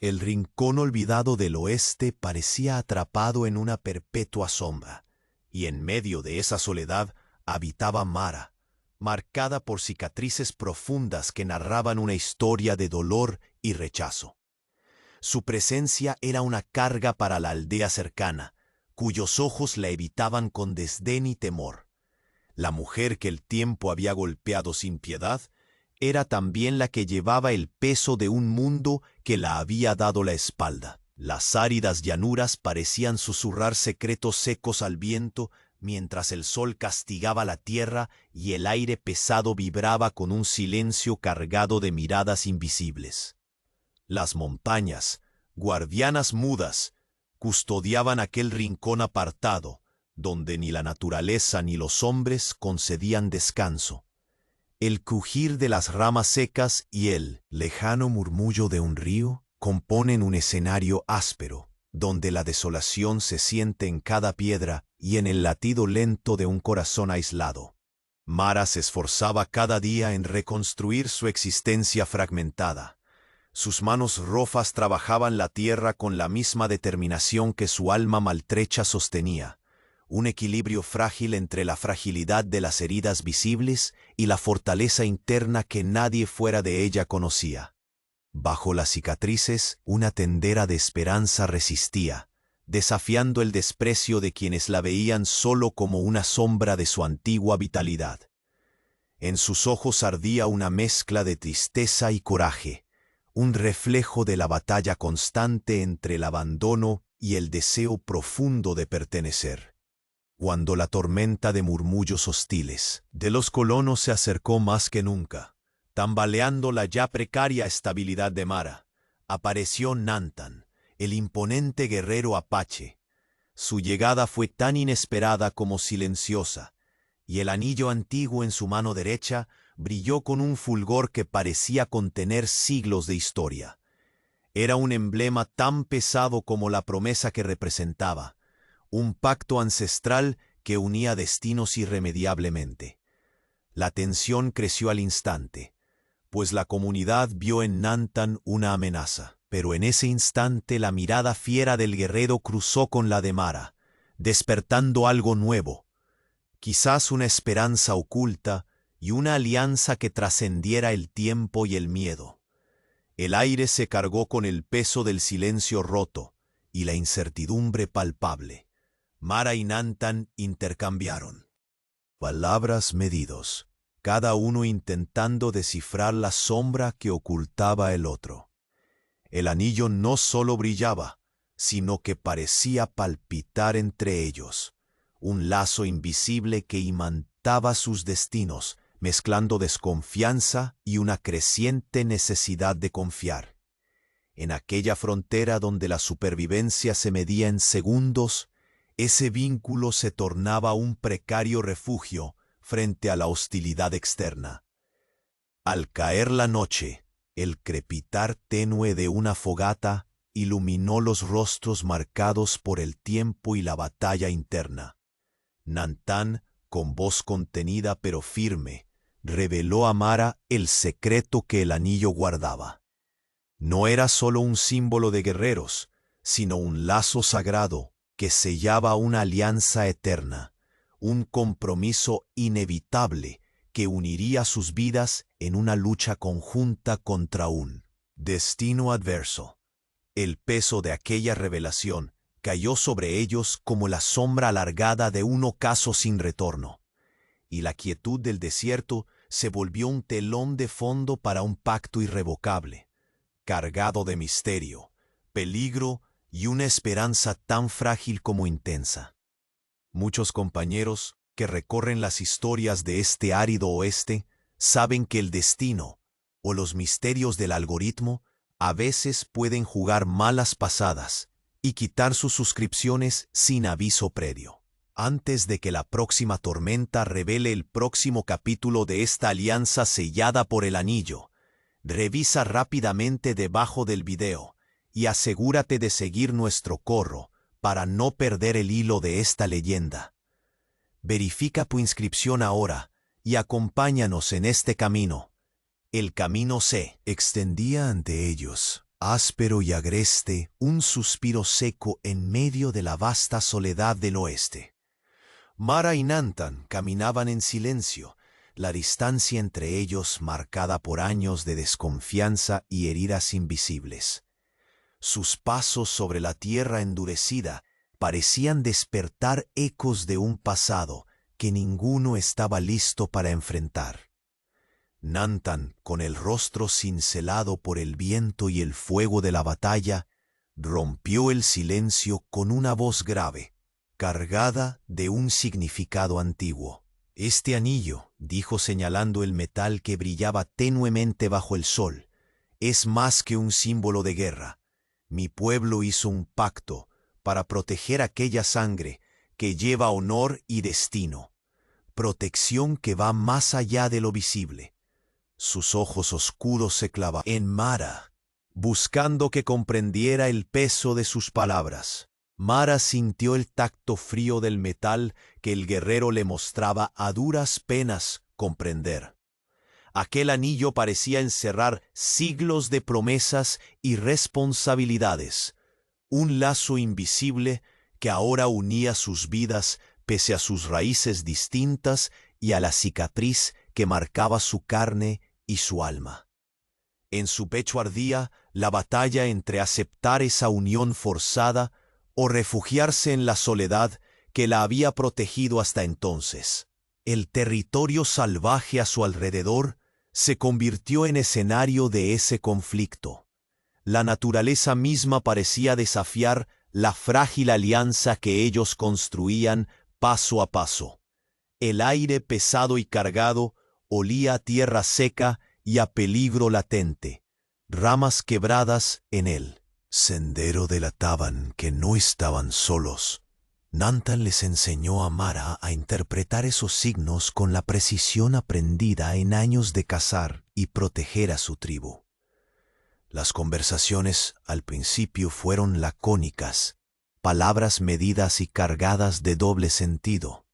El rincón olvidado del oeste parecía atrapado en una perpetua sombra, y en medio de esa soledad habitaba Mara, marcada por cicatrices profundas que narraban una historia de dolor y rechazo. Su presencia era una carga para la aldea cercana, cuyos ojos la evitaban con desdén y temor. La mujer que el tiempo había golpeado sin piedad era también la que llevaba el peso de un mundo que la había dado la espalda. Las áridas llanuras parecían susurrar secretos secos al viento, mientras el sol castigaba la tierra y el aire pesado vibraba con un silencio cargado de miradas invisibles. Las montañas, guardianas mudas, custodiaban aquel rincón apartado, donde ni la naturaleza ni los hombres concedían descanso. El crujir de las ramas secas y el lejano murmullo de un río componen un escenario áspero, donde la desolación se siente en cada piedra y en el latido lento de un corazón aislado. Mara se esforzaba cada día en reconstruir su existencia fragmentada. Sus manos rofas trabajaban la tierra con la misma determinación que su alma maltrecha sostenía, un equilibrio frágil entre la fragilidad de las heridas visibles y la fortaleza interna que nadie fuera de ella conocía. Bajo las cicatrices, una tendera de esperanza resistía, desafiando el desprecio de quienes la veían solo como una sombra de su antigua vitalidad. En sus ojos ardía una mezcla de tristeza y coraje, un reflejo de la batalla constante entre el abandono y el deseo profundo de pertenecer. Cuando la tormenta de murmullos hostiles de los colonos se acercó más que nunca, tambaleando la ya precaria estabilidad de Mara, apareció Nantan, el imponente guerrero apache. Su llegada fue tan inesperada como silenciosa, y el anillo antiguo en su mano derecha brilló con un fulgor que parecía contener siglos de historia. Era un emblema tan pesado como la promesa que representaba, un pacto ancestral que unía destinos irremediablemente. La tensión creció al instante, pues la comunidad vio en Nantan una amenaza. Pero en ese instante la mirada fiera del guerrero cruzó con la de Mara, despertando algo nuevo, quizás una esperanza oculta y una alianza que trascendiera el tiempo y el miedo. El aire se cargó con el peso del silencio roto y la incertidumbre palpable. Mara y Nantan intercambiaron palabras medidos, cada uno intentando descifrar la sombra que ocultaba el otro. El anillo no solo brillaba, sino que parecía palpitar entre ellos, un lazo invisible que imantaba sus destinos, mezclando desconfianza y una creciente necesidad de confiar. En aquella frontera donde la supervivencia se medía en segundos, ese vínculo se tornaba un precario refugio frente a la hostilidad externa. Al caer la noche, el crepitar tenue de una fogata iluminó los rostros marcados por el tiempo y la batalla interna. Nantan, con voz contenida pero firme, reveló a Mara el secreto que el anillo guardaba. No era solo un símbolo de guerreros, sino un lazo sagrado que sellaba una alianza eterna, un compromiso inevitable que uniría sus vidas en una lucha conjunta contra un destino adverso. El peso de aquella revelación cayó sobre ellos como la sombra alargada de un ocaso sin retorno, y la quietud del desierto se volvió un telón de fondo para un pacto irrevocable, cargado de misterio, peligro y una esperanza tan frágil como intensa. Muchos compañeros que recorren las historias de este árido oeste saben que el destino o los misterios del algoritmo a veces pueden jugar malas pasadas y quitar sus suscripciones sin aviso previo. Antes de que la próxima tormenta revele el próximo capítulo de esta alianza sellada por el anillo, revisa rápidamente debajo del video y asegúrate de seguir nuestro corro para no perder el hilo de esta leyenda. Verifica tu inscripción ahora y acompáñanos en este camino. El camino se extendía ante ellos, áspero y agreste, un suspiro seco en medio de la vasta soledad del oeste. Mara y Nantan caminaban en silencio, la distancia entre ellos marcada por años de desconfianza y heridas invisibles. Sus pasos sobre la tierra endurecida parecían despertar ecos de un pasado que ninguno estaba listo para enfrentar. Nantan, con el rostro cincelado por el viento y el fuego de la batalla, rompió el silencio con una voz grave, cargada de un significado antiguo. «Este anillo», dijo señalando el metal que brillaba tenuemente bajo el sol, «es más que un símbolo de guerra. Mi pueblo hizo un pacto para proteger aquella sangre que lleva honor y destino, protección que va más allá de lo visible». Sus ojos oscuros se clavaban en Mara, buscando que comprendiera el peso de sus palabras. Mara sintió el tacto frío del metal que el guerrero le mostraba a duras penas comprender. Aquel anillo parecía encerrar siglos de promesas y responsabilidades, un lazo invisible que ahora unía sus vidas pese a sus raíces distintas y a la cicatriz que marcaba su carne y su alma. En su pecho ardía la batalla entre aceptar esa unión forzada o refugiarse en la soledad que la había protegido hasta entonces. El territorio salvaje a su alrededor se convirtió en escenario de ese conflicto. La naturaleza misma parecía desafiar la frágil alianza que ellos construían paso a paso. El aire pesado y cargado olía a tierra seca y a peligro latente. Ramas quebradas en el sendero delataban que no estaban solos. Nantan les enseñó a Mara a interpretar esos signos con la precisión aprendida en años de cazar y proteger a su tribu. Las conversaciones al principio fueron lacónicas, palabras medidas y cargadas de doble sentido.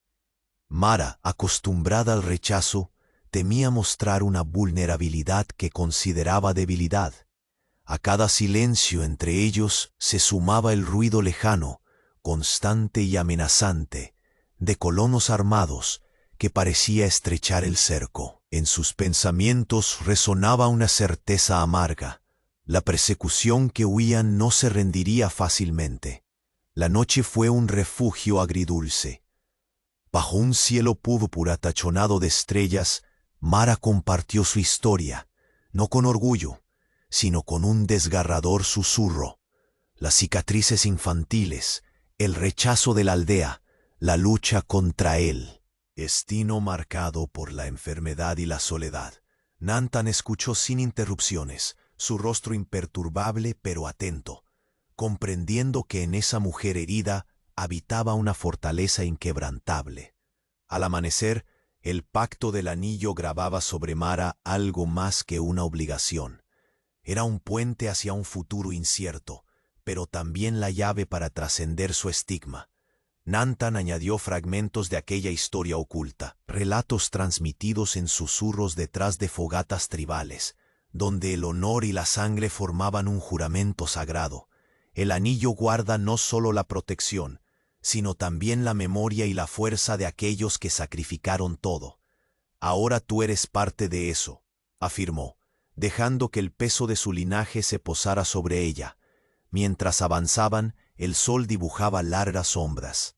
Mara, acostumbrada al rechazo, temía mostrar una vulnerabilidad que consideraba debilidad. A cada silencio entre ellos se sumaba el ruido lejano, constante y amenazante, de colonos armados que parecía estrechar el cerco. En sus pensamientos resonaba una certeza amarga. La persecución que huían no se rendiría fácilmente. La noche fue un refugio agridulce. Bajo un cielo púrpura tachonado de estrellas, Mara compartió su historia, no con orgullo, sino con un desgarrador susurro. Las cicatrices infantiles, el rechazo de la aldea, la lucha contra él. Destino marcado por la enfermedad y la soledad. Nantan escuchó sin interrupciones, su rostro imperturbable pero atento, comprendiendo que en esa mujer herida habitaba una fortaleza inquebrantable. Al amanecer, el pacto del anillo grababa sobre Mara algo más que una obligación. Era un puente hacia un futuro incierto, pero también la llave para trascender su estigma. Nantan añadió fragmentos de aquella historia oculta, relatos transmitidos en susurros detrás de fogatas tribales, donde el honor y la sangre formaban un juramento sagrado. El anillo guarda no solo la protección, sino también la memoria y la fuerza de aquellos que sacrificaron todo. Ahora tú eres parte de eso, afirmó, dejando que el peso de su linaje se posara sobre ella. Mientras avanzaban, el sol dibujaba largas sombras,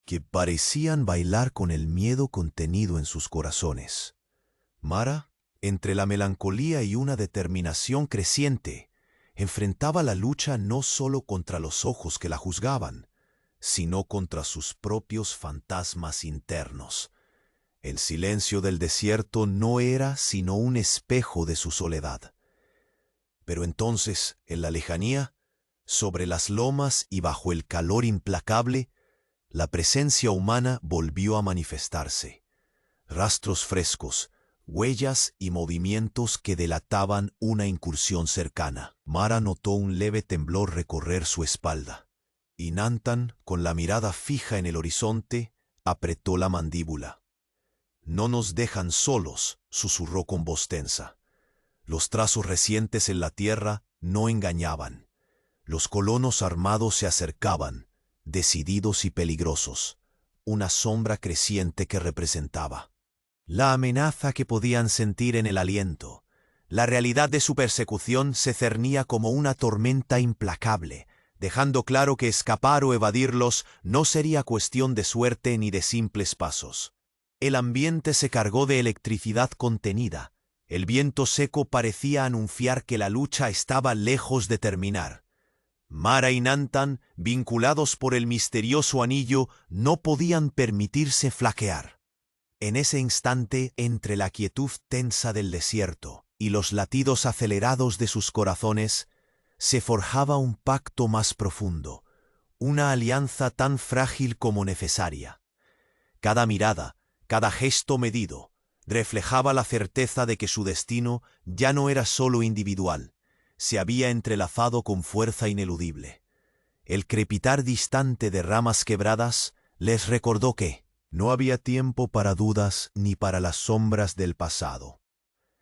que parecían bailar con el miedo contenido en sus corazones. Mara, entre la melancolía y una determinación creciente, enfrentaba la lucha no solo contra los ojos que la juzgaban, sino contra sus propios fantasmas internos. El silencio del desierto no era sino un espejo de su soledad. Pero entonces, en la lejanía, sobre las lomas y bajo el calor implacable, la presencia humana volvió a manifestarse. Rastros frescos, huellas y movimientos que delataban una incursión cercana. Mara notó un leve temblor recorrer su espalda, y Nantan, con la mirada fija en el horizonte, apretó la mandíbula. «No nos dejan solos», susurró con voz tensa. «Los trazos recientes en la tierra no engañaban. Los colonos armados se acercaban, decididos y peligrosos, una sombra creciente que representaba la amenaza que podían sentir en el aliento. La realidad de su persecución se cernía como una tormenta implacable, dejando claro que escapar o evadirlos no sería cuestión de suerte ni de simples pasos. El ambiente se cargó de electricidad contenida. El viento seco parecía anunciar que la lucha estaba lejos de terminar. Mara y Nantan, vinculados por el misterioso anillo, no podían permitirse flaquear. En ese instante, entre la quietud tensa del desierto y los latidos acelerados de sus corazones, se forjaba un pacto más profundo, una alianza tan frágil como necesaria. Cada mirada, cada gesto medido, reflejaba la certeza de que su destino ya no era solo individual, se había entrelazado con fuerza ineludible. El crepitar distante de ramas quebradas les recordó que no había tiempo para dudas ni para las sombras del pasado.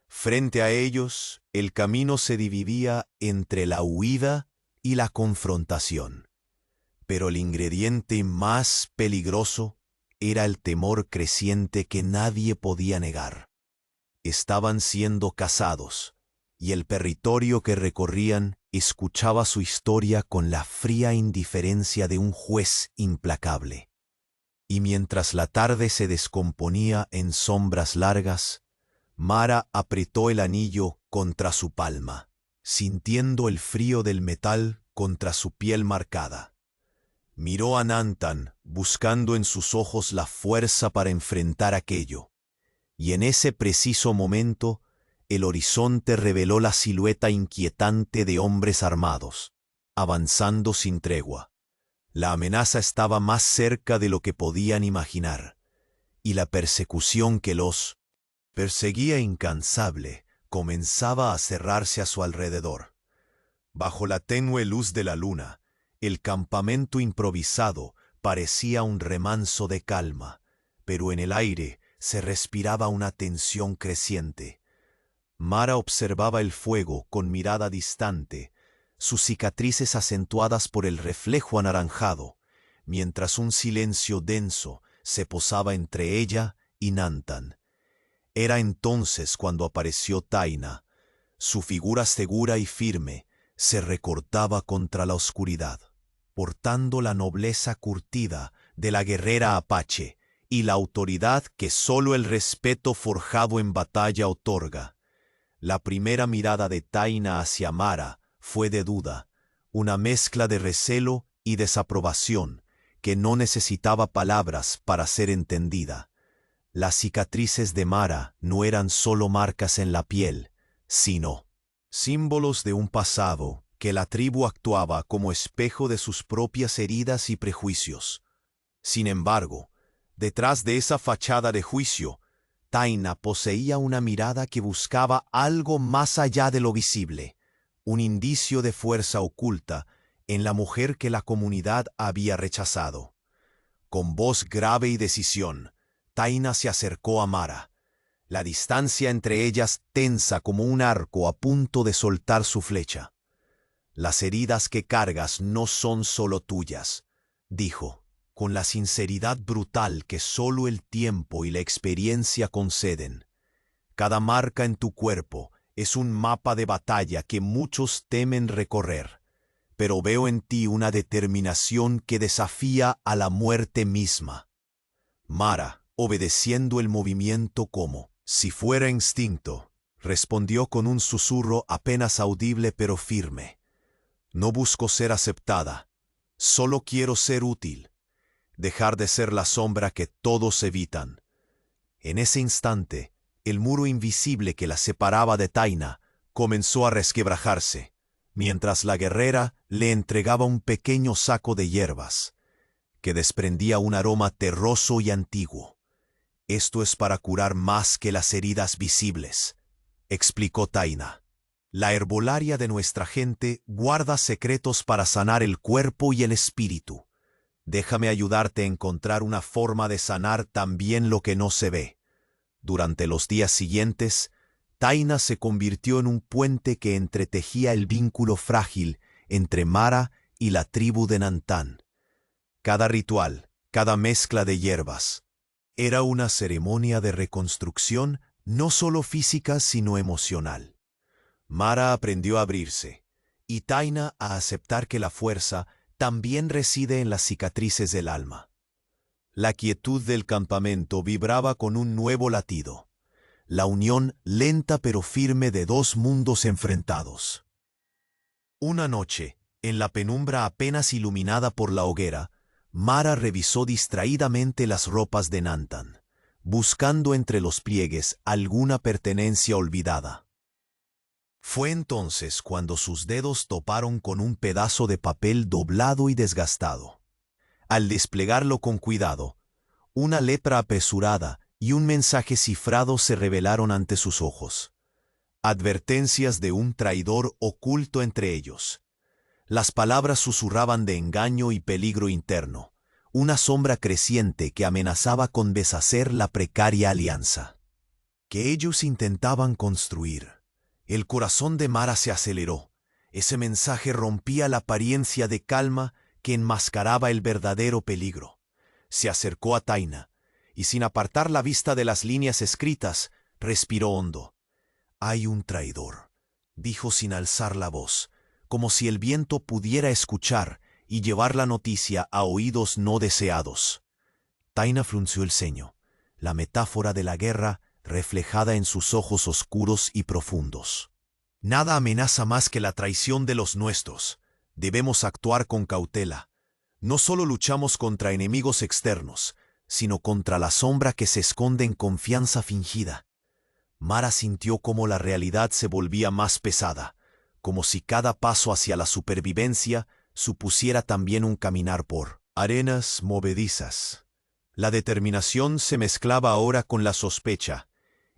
Frente a ellos, el camino se dividía entre la huida y la confrontación. Pero el ingrediente más peligroso era el temor creciente que nadie podía negar. Estaban siendo cazados, y el territorio que recorrían escuchaba su historia con la fría indiferencia de un juez implacable. Y mientras la tarde se descomponía en sombras largas, Mara apretó el anillo contra su palma, sintiendo el frío del metal contra su piel marcada. Miró a Nantan, buscando en sus ojos la fuerza para enfrentar aquello. Y en ese preciso momento, el horizonte reveló la silueta inquietante de hombres armados, avanzando sin tregua. La amenaza estaba más cerca de lo que podían imaginar, y la persecución que los perseguía incansable comenzaba a cerrarse a su alrededor. Bajo la tenue luz de la luna, el campamento improvisado parecía un remanso de calma, pero en el aire se respiraba una tensión creciente. Mara observaba el fuego con mirada distante, sus cicatrices acentuadas por el reflejo anaranjado, mientras un silencio denso se posaba entre ella y Nantan. Era entonces cuando apareció Taina. Su figura segura y firme se recortaba contra la oscuridad, portando la nobleza curtida de la guerrera apache y la autoridad que sólo el respeto forjado en batalla otorga. La primera mirada de Taina hacia Mara fue de duda, una mezcla de recelo y desaprobación que no necesitaba palabras para ser entendida. Las cicatrices de Mara no eran solo marcas en la piel, sino símbolos de un pasado que la tribu actuaba como espejo de sus propias heridas y prejuicios. Sin embargo, detrás de esa fachada de juicio, Taina poseía una mirada que buscaba algo más allá de lo visible, un indicio de fuerza oculta en la mujer que la comunidad había rechazado. Con voz grave y decisión, Taina se acercó a Mara, la distancia entre ellas tensa como un arco a punto de soltar su flecha. «Las heridas que cargas no son solo tuyas», dijo, con la sinceridad brutal que solo el tiempo y la experiencia conceden. «Cada marca en tu cuerpo es un mapa de batalla que muchos temen recorrer, pero veo en ti una determinación que desafía a la muerte misma». Mara, obedeciendo el movimiento como si fuera instinto, respondió con un susurro apenas audible pero firme. «No busco ser aceptada, solo quiero ser útil, dejar de ser la sombra que todos evitan». En ese instante, el muro invisible que la separaba de Taina comenzó a resquebrajarse, mientras la guerrera le entregaba un pequeño saco de hierbas, que desprendía un aroma terroso y antiguo. «Esto es para curar más que las heridas visibles», explicó Taina. «La herbolaria de nuestra gente guarda secretos para sanar el cuerpo y el espíritu. Déjame ayudarte a encontrar una forma de sanar también lo que no se ve». Durante los días siguientes, Taina se convirtió en un puente que entretejía el vínculo frágil entre Mara y la tribu de Nantán. Cada ritual, cada mezcla de hierbas, era una ceremonia de reconstrucción no solo física sino emocional. Mara aprendió a abrirse, y Taina a aceptar que la fuerza también reside en las cicatrices del alma. La quietud del campamento vibraba con un nuevo latido, la unión lenta pero firme de dos mundos enfrentados. Una noche, en la penumbra apenas iluminada por la hoguera, Mara revisó distraídamente las ropas de Nantán, buscando entre los pliegues alguna pertenencia olvidada. Fue entonces cuando sus dedos toparon con un pedazo de papel doblado y desgastado. Al desplegarlo con cuidado, una letra apresurada y un mensaje cifrado se revelaron ante sus ojos. Advertencias de un traidor oculto entre ellos. Las palabras susurraban de engaño y peligro interno, una sombra creciente que amenazaba con deshacer la precaria alianza que ellos intentaban construir. El corazón de Mara se aceleró. Ese mensaje rompía la apariencia de calma que enmascaraba el verdadero peligro. Se acercó a Taina, y sin apartar la vista de las líneas escritas, respiró hondo. «Hay un traidor», dijo sin alzar la voz, como si el viento pudiera escuchar y llevar la noticia a oídos no deseados. Taina frunció el ceño, la metáfora de la guerra reflejada en sus ojos oscuros y profundos. «Nada amenaza más que la traición de los nuestros. Debemos actuar con cautela. No solo luchamos contra enemigos externos, sino contra la sombra que se esconde en confianza fingida». Mara sintió cómo la realidad se volvía más pesada, como si cada paso hacia la supervivencia supusiera también un caminar por arenas movedizas. La determinación se mezclaba ahora con la sospecha,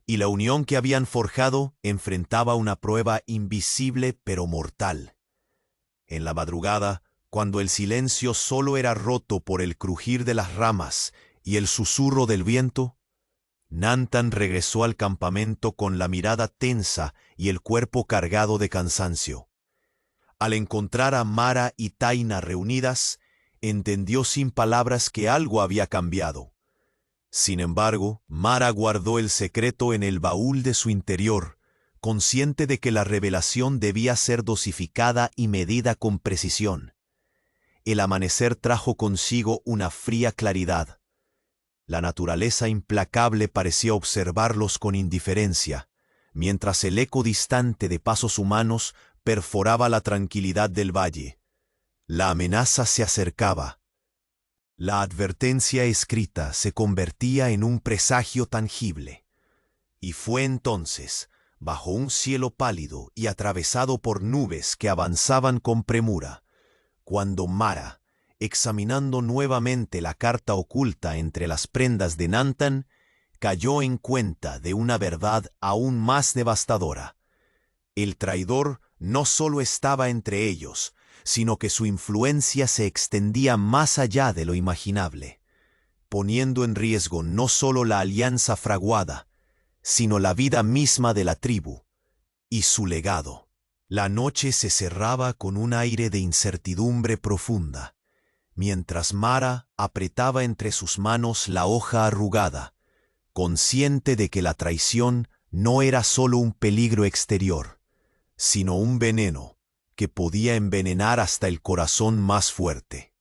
y la unión que habían forjado enfrentaba una prueba invisible pero mortal. En la madrugada, cuando el silencio solo era roto por el crujir de las ramas y el susurro del viento, Nantán regresó al campamento con la mirada tensa y el cuerpo cargado de cansancio. Al encontrar a Mara y Taina reunidas, entendió sin palabras que algo había cambiado. Sin embargo, Mara guardó el secreto en el baúl de su interior, consciente de que la revelación debía ser dosificada y medida con precisión. El amanecer trajo consigo una fría claridad. La naturaleza implacable parecía observarlos con indiferencia, mientras el eco distante de pasos humanos perforaba la tranquilidad del valle. La amenaza se acercaba. La advertencia escrita se convertía en un presagio tangible. Y fue entonces, bajo un cielo pálido y atravesado por nubes que avanzaban con premura, cuando Mara, examinando nuevamente la carta oculta entre las prendas de Nantán, cayó en cuenta de una verdad aún más devastadora. El traidor no solo estaba entre ellos, sino que su influencia se extendía más allá de lo imaginable, poniendo en riesgo no solo la alianza fraguada, sino la vida misma de la tribu y su legado. La noche se cerraba con un aire de incertidumbre profunda, mientras Mara apretaba entre sus manos la hoja arrugada, consciente de que la traición no era solo un peligro exterior, sino un veneno que podía envenenar hasta el corazón más fuerte.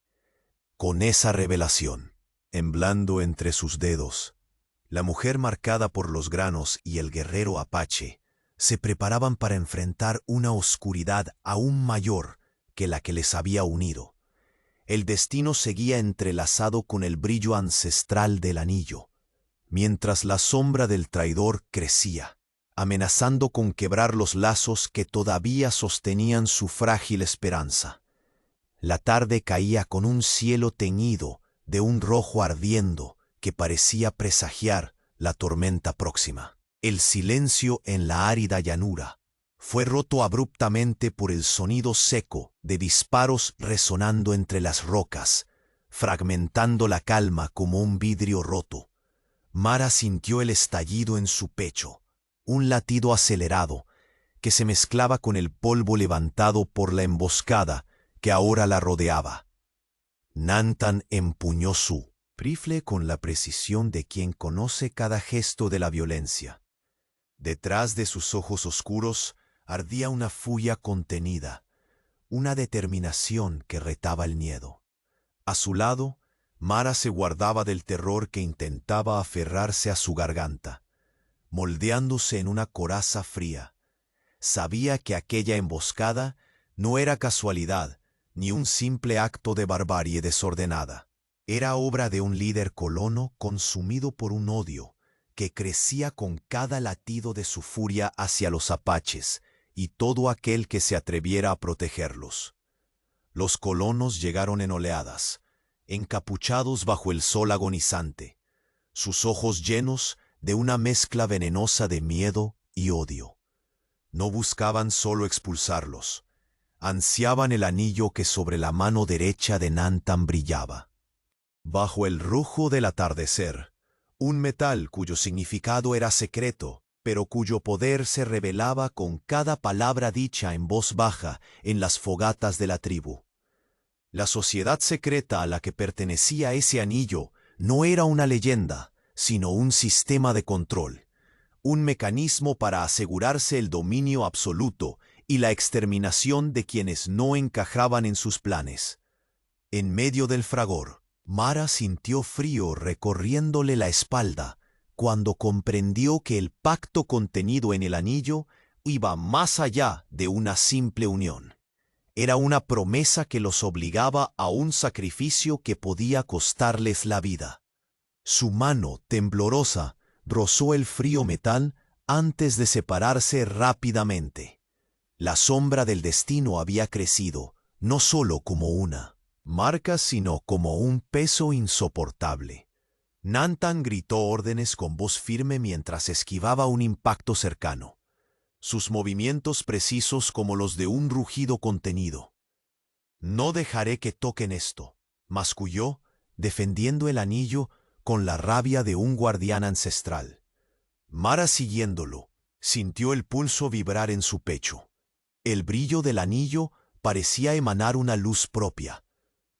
Con esa revelación, temblando entre sus dedos, la mujer marcada por los granos y el guerrero apache se preparaban para enfrentar una oscuridad aún mayor que la que les había unido. El destino seguía entrelazado con el brillo ancestral del anillo, mientras la sombra del traidor crecía, amenazando con quebrar los lazos que todavía sostenían su frágil esperanza. La tarde caía con un cielo teñido de un rojo ardiendo que parecía presagiar la tormenta próxima. El silencio en la árida llanura fue roto abruptamente por el sonido seco de disparos resonando entre las rocas, fragmentando la calma como un vidrio roto. Mara sintió el estallido en su pecho, un latido acelerado que se mezclaba con el polvo levantado por la emboscada que ahora la rodeaba. Nantan empuñó su rifle con la precisión de quien conoce cada gesto de la violencia. Detrás de sus ojos oscuros ardía una furia contenida, una determinación que retaba el miedo. A su lado, Mara se guardaba del terror que intentaba aferrarse a su garganta, moldeándose en una coraza fría. Sabía que aquella emboscada no era casualidad, ni un simple acto de barbarie desordenada. Era obra de un líder colono consumido por un odio que crecía con cada latido de su furia hacia los apaches y todo aquel que se atreviera a protegerlos. Los colonos llegaron en oleadas, encapuchados bajo el sol agonizante, sus ojos llenos de una mezcla venenosa de miedo y odio. No buscaban solo expulsarlos, ansiaban el anillo que sobre la mano derecha de Nantan brillaba. Bajo el rojo del atardecer, un metal cuyo significado era secreto, pero cuyo poder se revelaba con cada palabra dicha en voz baja en las fogatas de la tribu. La sociedad secreta a la que pertenecía ese anillo no era una leyenda, sino un sistema de control, un mecanismo para asegurarse el dominio absoluto y la exterminación de quienes no encajaban en sus planes. En medio del fragor, Mara sintió frío recorriéndole la espalda cuando comprendió que el pacto contenido en el anillo iba más allá de una simple unión. Era una promesa que los obligaba a un sacrificio que podía costarles la vida. Su mano temblorosa rozó el frío metal antes de separarse rápidamente. La sombra del destino había crecido, no solo como una marca, sino como un peso insoportable. Nantan gritó órdenes con voz firme mientras esquivaba un impacto cercano, sus movimientos precisos como los de un rugido contenido. «No dejaré que toquen esto», masculló, defendiendo el anillo con la rabia de un guardián ancestral. Mara, siguiéndolo, sintió el pulso vibrar en su pecho. El brillo del anillo parecía emanar una luz propia,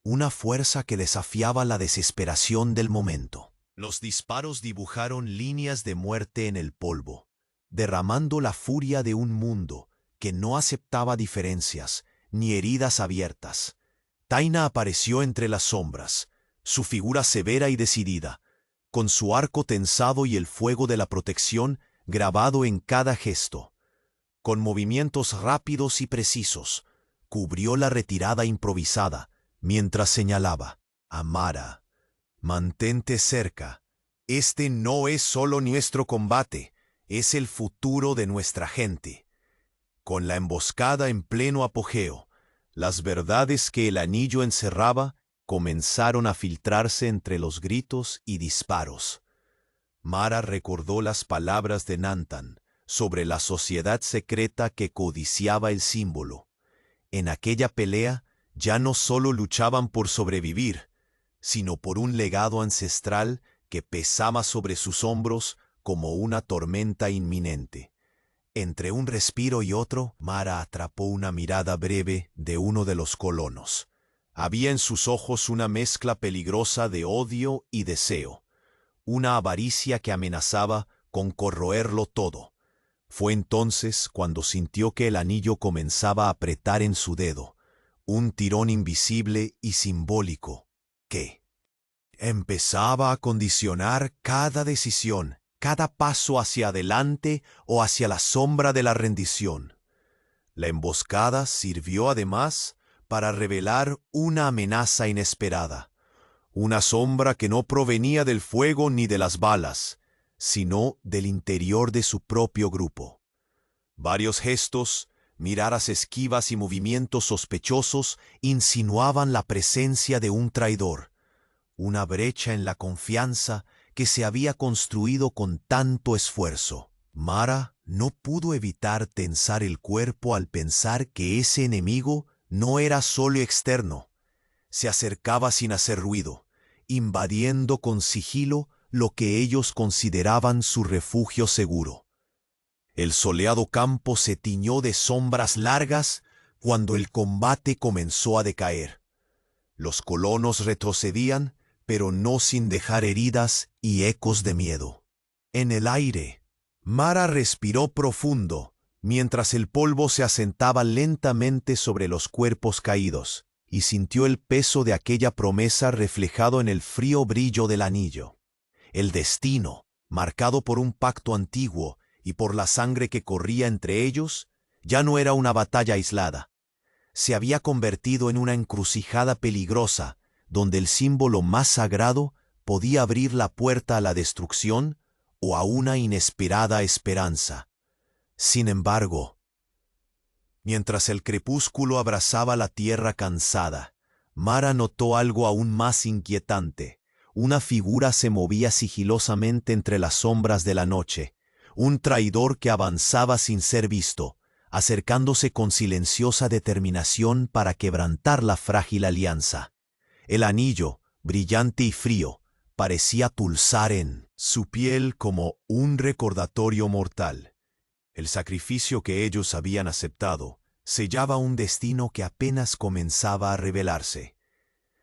una fuerza que desafiaba la desesperación del momento. Los disparos dibujaron líneas de muerte en el polvo, derramando la furia de un mundo que no aceptaba diferencias ni heridas abiertas. Taina apareció entre las sombras, su figura severa y decidida, con su arco tensado y el fuego de la protección grabado en cada gesto. Con movimientos rápidos y precisos, cubrió la retirada improvisada, mientras señalaba: «Mara, mantente cerca. Este no es solo nuestro combate, es el futuro de nuestra gente». Con la emboscada en pleno apogeo, las verdades que el anillo encerraba comenzaron a filtrarse entre los gritos y disparos. Mara recordó las palabras de Nantan sobre la sociedad secreta que codiciaba el símbolo. En aquella pelea ya no solo luchaban por sobrevivir, sino por un legado ancestral que pesaba sobre sus hombros como una tormenta inminente. Entre un respiro y otro, Mara atrapó una mirada breve de uno de los colonos. Había en sus ojos una mezcla peligrosa de odio y deseo, una avaricia que amenazaba con corroerlo todo. Fue entonces cuando sintió que el anillo comenzaba a apretar en su dedo, un tirón invisible y simbólico que empezaba a condicionar cada decisión, cada paso hacia adelante o hacia la sombra de la rendición. La emboscada sirvió además para revelar una amenaza inesperada, una sombra que no provenía del fuego ni de las balas, sino del interior de su propio grupo. Varios gestos, miradas esquivas y movimientos sospechosos insinuaban la presencia de un traidor, una brecha en la confianza que se había construido con tanto esfuerzo. Mara no pudo evitar tensar el cuerpo al pensar que ese enemigo no era solo externo. Se acercaba sin hacer ruido, invadiendo con sigilo lo que ellos consideraban su refugio seguro. El soleado campo se tiñó de sombras largas cuando el combate comenzó a decaer. Los colonos retrocedían, pero no sin dejar heridas y ecos de miedo. En el aire, Mara respiró profundo, mientras el polvo se asentaba lentamente sobre los cuerpos caídos, y sintió el peso de aquella promesa reflejado en el frío brillo del anillo. El destino, marcado por un pacto antiguo y por la sangre que corría entre ellos, ya no era una batalla aislada. Se había convertido en una encrucijada peligrosa, donde el símbolo más sagrado podía abrir la puerta a la destrucción o a una inesperada esperanza. Sin embargo, mientras el crepúsculo abrazaba la tierra cansada, Mara notó algo aún más inquietante. Una figura se movía sigilosamente entre las sombras de la noche, un traidor que avanzaba sin ser visto, acercándose con silenciosa determinación para quebrantar la frágil alianza. El anillo, brillante y frío, parecía pulsar en su piel como un recordatorio mortal. El sacrificio que ellos habían aceptado sellaba un destino que apenas comenzaba a revelarse.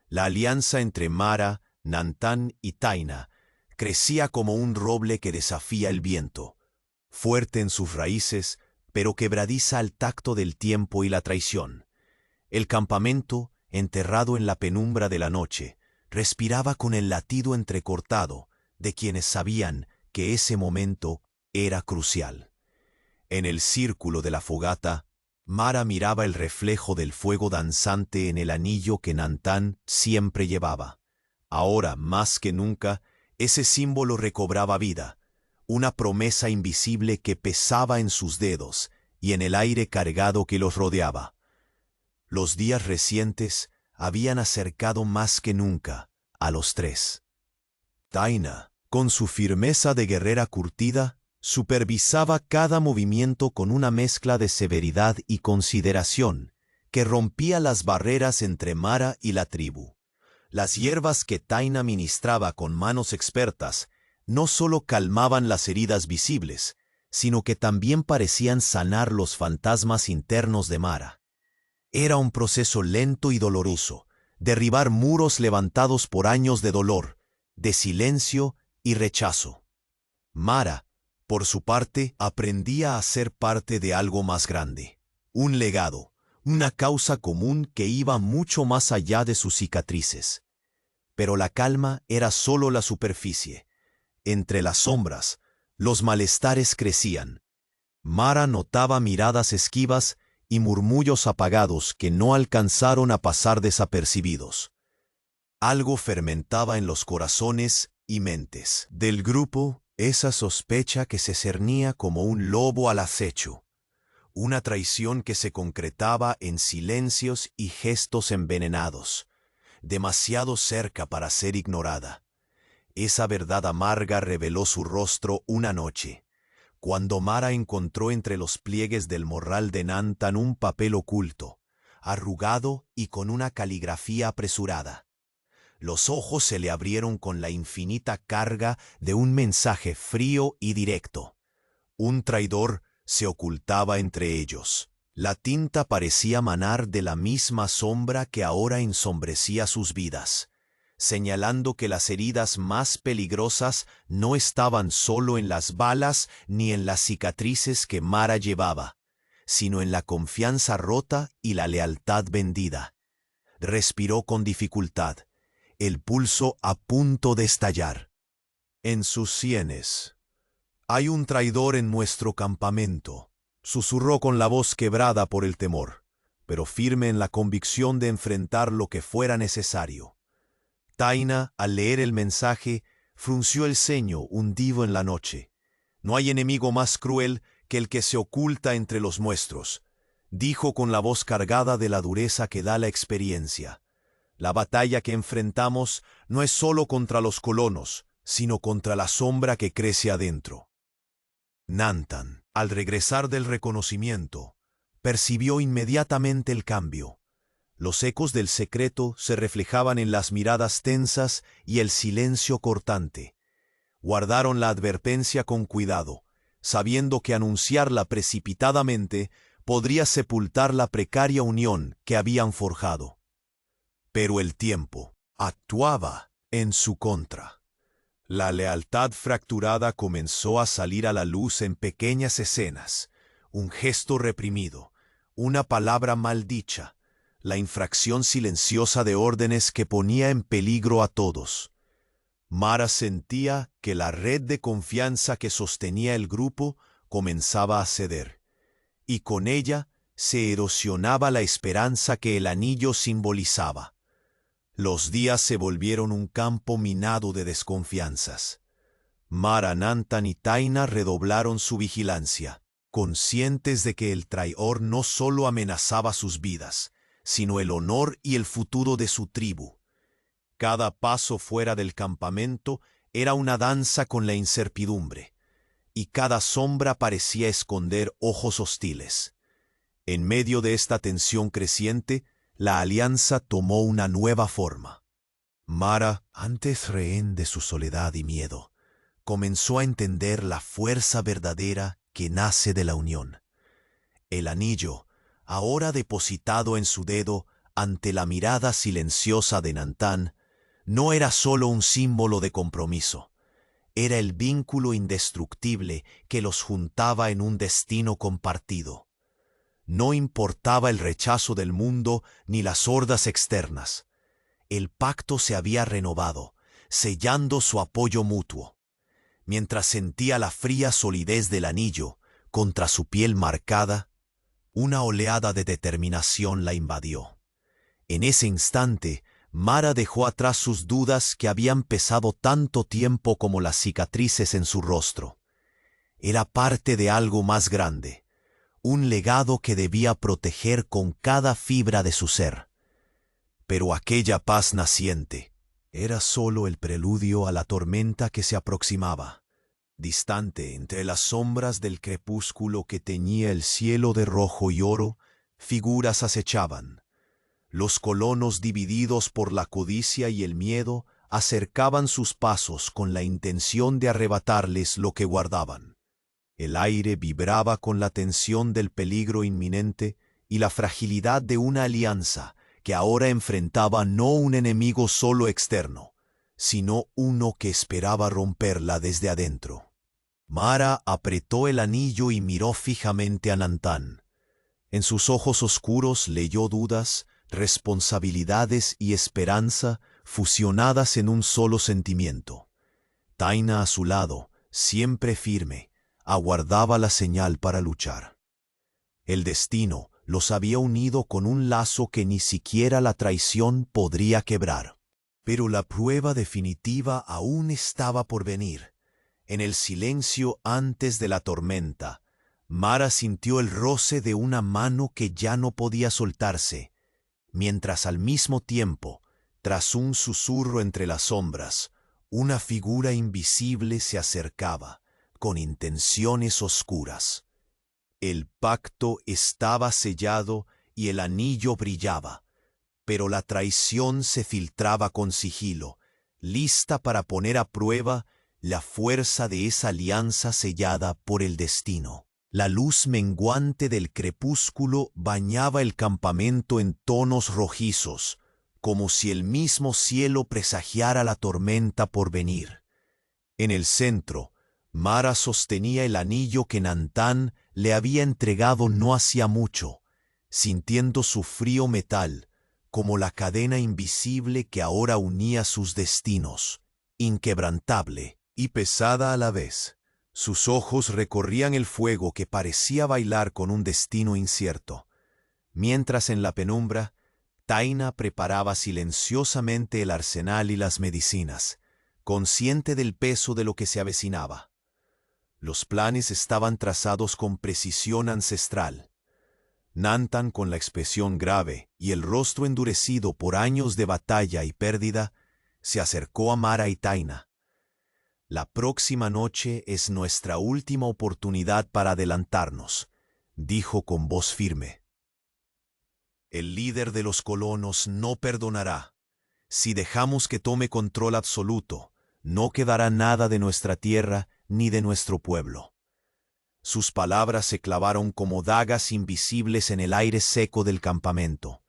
La alianza entre Mara, Nantán y Taina crecía como un roble que desafía el viento, fuerte en sus raíces, pero quebradiza al tacto del tiempo y la traición. El campamento, enterrado en la penumbra de la noche, respiraba con el latido entrecortado de quienes sabían que ese momento era crucial. En el círculo de la fogata, Mara miraba el reflejo del fuego danzante en el anillo que Nantán siempre llevaba. Ahora, más que nunca, ese símbolo recobraba vida, una promesa invisible que pesaba en sus dedos y en el aire cargado que los rodeaba. Los días recientes habían acercado más que nunca a los tres. Taina, con su firmeza de guerrera curtida, supervisaba cada movimiento con una mezcla de severidad y consideración que rompía las barreras entre Mara y la tribu. Las hierbas que Taina ministraba con manos expertas no solo calmaban las heridas visibles, sino que también parecían sanar los fantasmas internos de Mara. Era un proceso lento y doloroso, derribar muros levantados por años de dolor, de silencio y rechazo. Mara, por su parte, aprendía a ser parte de algo más grande, un legado, una causa común que iba mucho más allá de sus cicatrices. Pero la calma era solo la superficie. Entre las sombras, los malestares crecían. Mara notaba miradas esquivas y murmullos apagados que no alcanzaron a pasar desapercibidos. Algo fermentaba en los corazones y mentes del grupo, esa sospecha que se cernía como un lobo al acecho, una traición que se concretaba en silencios y gestos envenenados, demasiado cerca para ser ignorada. Esa verdad amarga reveló su rostro una noche, cuando Mara encontró entre los pliegues del morral de Nantán un papel oculto, arrugado y con una caligrafía apresurada. Los ojos se le abrieron con la infinita carga de un mensaje frío y directo. Un traidor se ocultaba entre ellos. La tinta parecía manar de la misma sombra que ahora ensombrecía sus vidas, señalando que las heridas más peligrosas no estaban solo en las balas ni en las cicatrices que Mara llevaba, sino en la confianza rota y la lealtad vendida. Respiró con dificultad, el pulso a punto de estallar. En sus sienes. «Hay un traidor en nuestro campamento», susurró con la voz quebrada por el temor, pero firme en la convicción de enfrentar lo que fuera necesario. Taina, al leer el mensaje, frunció el ceño hundido en la noche. «No hay enemigo más cruel que el que se oculta entre los nuestros», dijo con la voz cargada de la dureza que da la experiencia. «La batalla que enfrentamos no es solo contra los colonos, sino contra la sombra que crece adentro». Nantán, al regresar del reconocimiento, percibió inmediatamente el cambio. Los ecos del secreto se reflejaban en las miradas tensas y el silencio cortante. Guardaron la advertencia con cuidado, sabiendo que anunciarla precipitadamente podría sepultar la precaria unión que habían forjado. Pero el tiempo actuaba en su contra. La lealtad fracturada comenzó a salir a la luz en pequeñas escenas, un gesto reprimido, una palabra maldicha, la infracción silenciosa de órdenes que ponía en peligro a todos. Mara sentía que la red de confianza que sostenía el grupo comenzaba a ceder, y con ella se erosionaba la esperanza que el anillo simbolizaba. Los días se volvieron un campo minado de desconfianzas. Mara, Nantan y Taina redoblaron su vigilancia, conscientes de que el traidor no solo amenazaba sus vidas, sino el honor y el futuro de su tribu. Cada paso fuera del campamento era una danza con la incertidumbre, y cada sombra parecía esconder ojos hostiles. En medio de esta tensión creciente, la alianza tomó una nueva forma. Mara, antes rehén de su soledad y miedo, comenzó a entender la fuerza verdadera que nace de la unión. El anillo, ahora depositado en su dedo ante la mirada silenciosa de Nantan, no era solo un símbolo de compromiso, era el vínculo indestructible que los juntaba en un destino compartido. No importaba el rechazo del mundo ni las hordas externas. El pacto se había renovado, sellando su apoyo mutuo. Mientras sentía la fría solidez del anillo contra su piel marcada, una oleada de determinación la invadió. En ese instante, Mara dejó atrás sus dudas que habían pesado tanto tiempo como las cicatrices en su rostro. Era parte de algo más grande, un legado que debía proteger con cada fibra de su ser. Pero aquella paz naciente era solo el preludio a la tormenta que se aproximaba. Distante entre las sombras del crepúsculo que teñía el cielo de rojo y oro, figuras acechaban. Los colonos, divididos por la codicia y el miedo, acercaban sus pasos con la intención de arrebatarles lo que guardaban. El aire vibraba con la tensión del peligro inminente y la fragilidad de una alianza que ahora enfrentaba no un enemigo solo externo, sino uno que esperaba romperla desde adentro. Mara apretó el anillo y miró fijamente a Nantan. En sus ojos oscuros leyó dudas, responsabilidades y esperanza fusionadas en un solo sentimiento. Taina a su lado, siempre firme, aguardaba la señal para luchar. El destino los había unido con un lazo que ni siquiera la traición podría quebrar. Pero la prueba definitiva aún estaba por venir. En el silencio antes de la tormenta, Mara sintió el roce de una mano que ya no podía soltarse, mientras al mismo tiempo, tras un susurro entre las sombras, una figura invisible se acercaba, con intenciones oscuras. El pacto estaba sellado y el anillo brillaba, pero la traición se filtraba con sigilo, lista para poner a prueba la fuerza de esa alianza sellada por el destino. La luz menguante del crepúsculo bañaba el campamento en tonos rojizos, como si el mismo cielo presagiara la tormenta por venir. En el centro, Mara sostenía el anillo que Nantan le había entregado no hacía mucho, sintiendo su frío metal, como la cadena invisible que ahora unía sus destinos, inquebrantable y pesada a la vez. Sus ojos recorrían el fuego que parecía bailar con un destino incierto, mientras en la penumbra, Taina preparaba silenciosamente el arsenal y las medicinas, consciente del peso de lo que se avecinaba. Los planes estaban trazados con precisión ancestral. Nantan, con la expresión grave y el rostro endurecido por años de batalla y pérdida, se acercó a Mara y Taina. La próxima noche es nuestra última oportunidad para adelantarnos, dijo con voz firme. El líder de los colonos no perdonará. Si dejamos que tome control absoluto, no quedará nada de nuestra tierra ni de nuestro pueblo. Sus palabras se clavaron como dagas invisibles en el aire seco del campamento.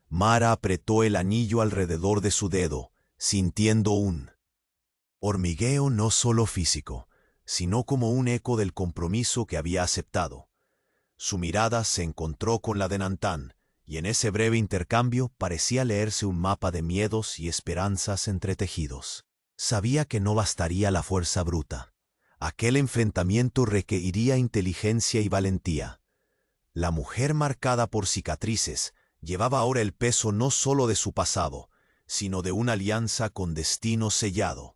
Mara apretó el anillo alrededor de su dedo, sintiendo un hormigueo no solo físico, sino como un eco del compromiso que había aceptado. Su mirada se encontró con la de Nantan, y en ese breve intercambio parecía leerse un mapa de miedos y esperanzas entretejidos. Sabía que no bastaría la fuerza bruta. Aquel enfrentamiento requeriría inteligencia y valentía. La mujer marcada por cicatrices llevaba ahora el peso no solo de su pasado, sino de una alianza con destino sellado.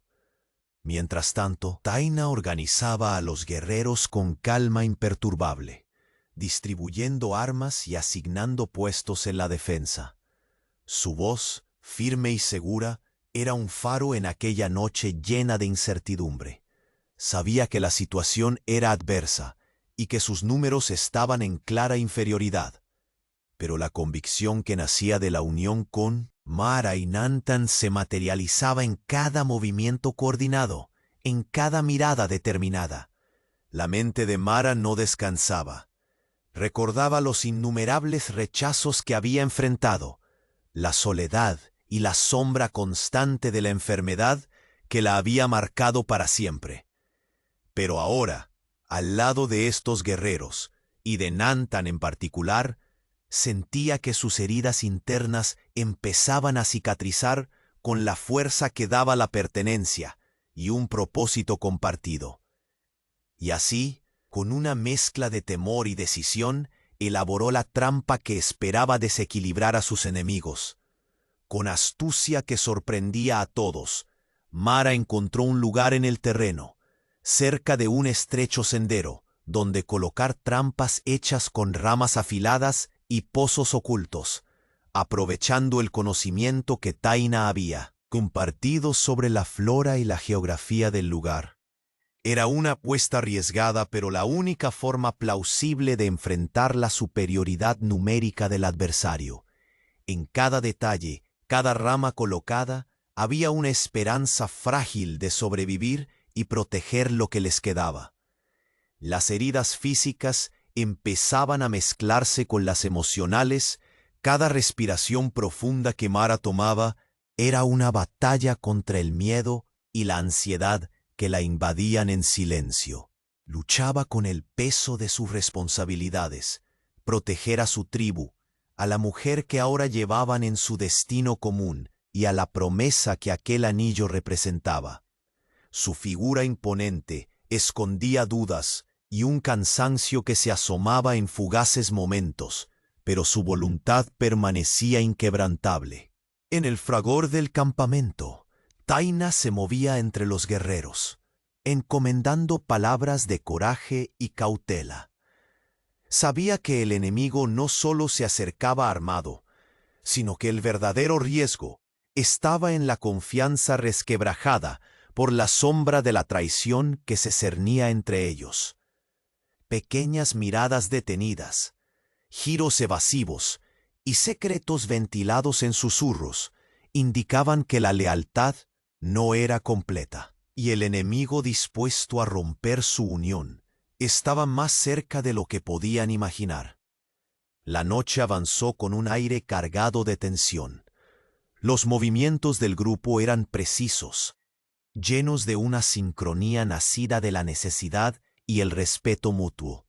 Mientras tanto, Taina organizaba a los guerreros con calma imperturbable, distribuyendo armas y asignando puestos en la defensa. Su voz, firme y segura, era un faro en aquella noche llena de incertidumbre. Sabía que la situación era adversa y que sus números estaban en clara inferioridad. Pero la convicción que nacía de la unión con Mara y Nantan se materializaba en cada movimiento coordinado, en cada mirada determinada. La mente de Mara no descansaba. Recordaba los innumerables rechazos que había enfrentado, la soledad y la sombra constante de la enfermedad que la había marcado para siempre. Pero ahora, al lado de estos guerreros, y de Nantan en particular, sentía que sus heridas internas empezaban a cicatrizar con la fuerza que daba la pertenencia y un propósito compartido. Y así, con una mezcla de temor y decisión, elaboró la trampa que esperaba desequilibrar a sus enemigos. Con astucia que sorprendía a todos, Mara encontró un lugar en el terreno, cerca de un estrecho sendero, donde colocar trampas hechas con ramas afiladas y pozos ocultos, aprovechando el conocimiento que Taina había compartido sobre la flora y la geografía del lugar. Era una apuesta arriesgada, pero la única forma plausible de enfrentar la superioridad numérica del adversario. En cada detalle, cada rama colocada, había una esperanza frágil de sobrevivir y proteger lo que les quedaba. Las heridas físicas empezaban a mezclarse con las emocionales. Cada respiración profunda que Mara tomaba era una batalla contra el miedo y la ansiedad que la invadían en silencio. Luchaba con el peso de sus responsabilidades, proteger a su tribu, a la mujer que ahora llevaban en su destino común y a la promesa que aquel anillo representaba. Su figura imponente escondía dudas y un cansancio que se asomaba en fugaces momentos, pero su voluntad permanecía inquebrantable. En el fragor del campamento, Taina se movía entre los guerreros, encomendando palabras de coraje y cautela. Sabía que el enemigo no solo se acercaba armado, sino que el verdadero riesgo estaba en la confianza resquebrajada por la sombra de la traición que se cernía entre ellos. Pequeñas miradas detenidas, giros evasivos y secretos ventilados en susurros indicaban que la lealtad no era completa, y el enemigo dispuesto a romper su unión estaba más cerca de lo que podían imaginar. La noche avanzó con un aire cargado de tensión. Los movimientos del grupo eran precisos, llenos de una sincronía nacida de la necesidad y el respeto mutuo,